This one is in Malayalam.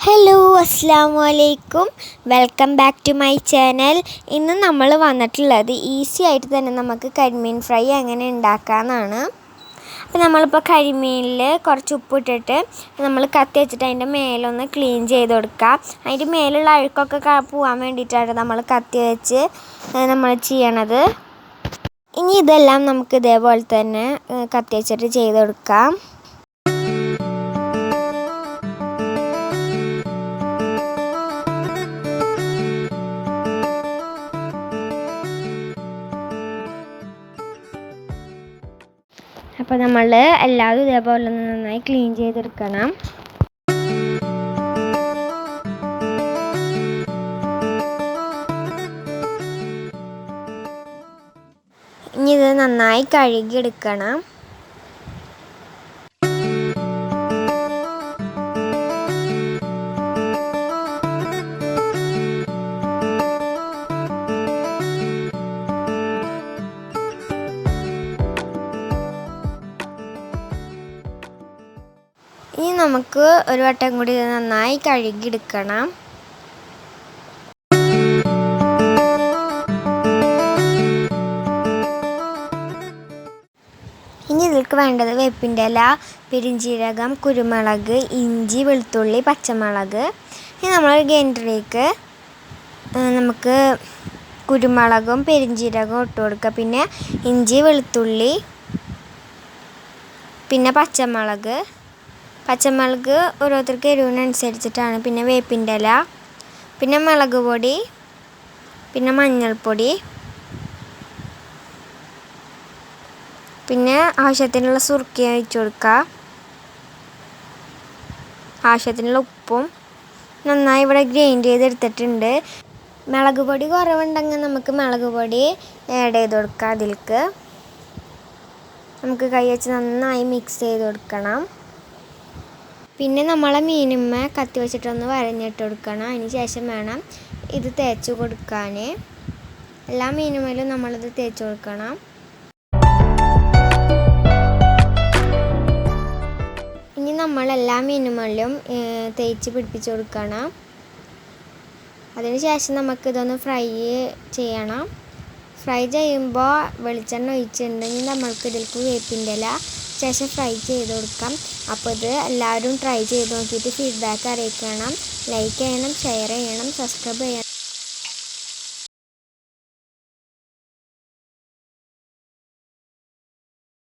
ഹലോ അസ്സാമു അലൈക്കും, welcome back to my channel. ഇന്ന് നമ്മൾ വന്നിട്ടുള്ളത് ഈസി ആയിട്ട് തന്നെ നമുക്ക് കരിമീൻ ഫ്രൈ എങ്ങനെ ഉണ്ടാക്കാമെന്നാണ്. അപ്പോൾ നമ്മളിപ്പോൾ കരിമീനിൽ കുറച്ച് ഉപ്പിട്ടിട്ട് നമ്മൾ കത്തി വെച്ചിട്ട് അതിൻ്റെ മേലൊന്ന് ക്ലീൻ ചെയ്ത് കൊടുക്കുക. അതിൻ്റെ മേലുള്ള അഴുക്കൊക്കെ പോകാൻ വേണ്ടിയിട്ടാണ് നമ്മൾ കത്തി വെച്ച് നമ്മൾ ചെയ്യണത്. ഇനി ഇതെല്ലാം നമുക്ക് ഇതേപോലെ തന്നെ കത്തി വെച്ചിട്ട് ചെയ്ത് കൊടുക്കാം. അപ്പോൾ നമ്മൾ എല്ലാവരും ഇതേപോലെ ഒന്ന് നന്നായി ക്ലീൻ ചെയ്തെടുക്കണം. ഇനി ഇത് നന്നായി കഴുകിയെടുക്കണം. ഇനി നമുക്ക് ഒരു വട്ടം കൂടി നന്നായി കഴുകിയെടുക്കണം. ഇനി ഇതിലേക്ക് വേണ്ടത് വേപ്പിൻ്റെ ഇല, പെരുംജീരകം, കുരുമുളക്, ഇഞ്ചി, വെളുത്തുള്ളി, പച്ചമുളക്. ഇനി നമ്മൾ ഗ്രൈൻഡറിലേക്ക് നമുക്ക് കുരുമുളകും പെരുംജീരകവും ഇട്ട് കൊടുക്കുക. പിന്നെ ഇഞ്ചി, വെളുത്തുള്ളി, പിന്നെ പച്ചമുളക് ഓരോരുത്തർക്ക് എരിവിനനുസരിച്ചിട്ടാണ്. പിന്നെ വേപ്പിൻ്റെ ഇല, പിന്നെ മുളക് പൊടി, പിന്നെ മഞ്ഞൾപ്പൊടി, പിന്നെ ആവശ്യത്തിനുള്ള സുർക്ക ഒഴിച്ച് കൊടുക്കുക. ആവശ്യത്തിനുള്ള ഉപ്പും നന്നായി ഇവിടെ ഗ്രൈൻഡ് ചെയ്തെടുത്തിട്ടുണ്ട്. മുളക് പൊടി കുറവുണ്ടെങ്കിൽ നമുക്ക് മുളക് പൊടി ആഡ് ചെയ്ത് കൊടുക്കുക. അതിലേക്ക് നമുക്ക് കൈ വെച്ച് നന്നായി മിക്സ് ചെയ്ത് കൊടുക്കണം. പിന്നെ നമ്മളെ മീനുമ്മ കത്തി വെച്ചിട്ടൊന്ന് വരഞ്ഞിട്ട് കൊടുക്കണം. അതിന് ശേഷം വേണം ഇത് തേച്ച് കൊടുക്കാൻ. എല്ലാ മീനുമ്മലും നമ്മളിത് തേച്ച് കൊടുക്കണം. ഇനി നമ്മൾ എല്ലാ മീനുമ്മലും തേച്ച് പിടിപ്പിച്ച് കൊടുക്കണം. അതിന് ശേഷം നമുക്കിതൊന്ന് ഫ്രൈ ചെയ്യണം. ഫ്രൈ ചെയ്യുമ്പോൾ വെളിച്ചെണ്ണ ഒഴിച്ചിട്ടുണ്ടെങ്കിൽ നമ്മൾക്ക് ഇതിലേക്ക് വേപ്പിൻ്റെ ഇല ശേഷം ഫ്രൈ ചെയ്ത് കൊടുക്കാം. അപ്പോൾ ഇത് എല്ലാവരും ട്രൈ ചെയ്ത് നോക്കിയിട്ട് ഫീഡ്ബാക്ക് അറിയിക്കണം. ലൈക്ക് ചെയ്യണം, ഷെയർ ചെയ്യണം, സബ്സ്ക്രൈബ് ചെയ്യണം.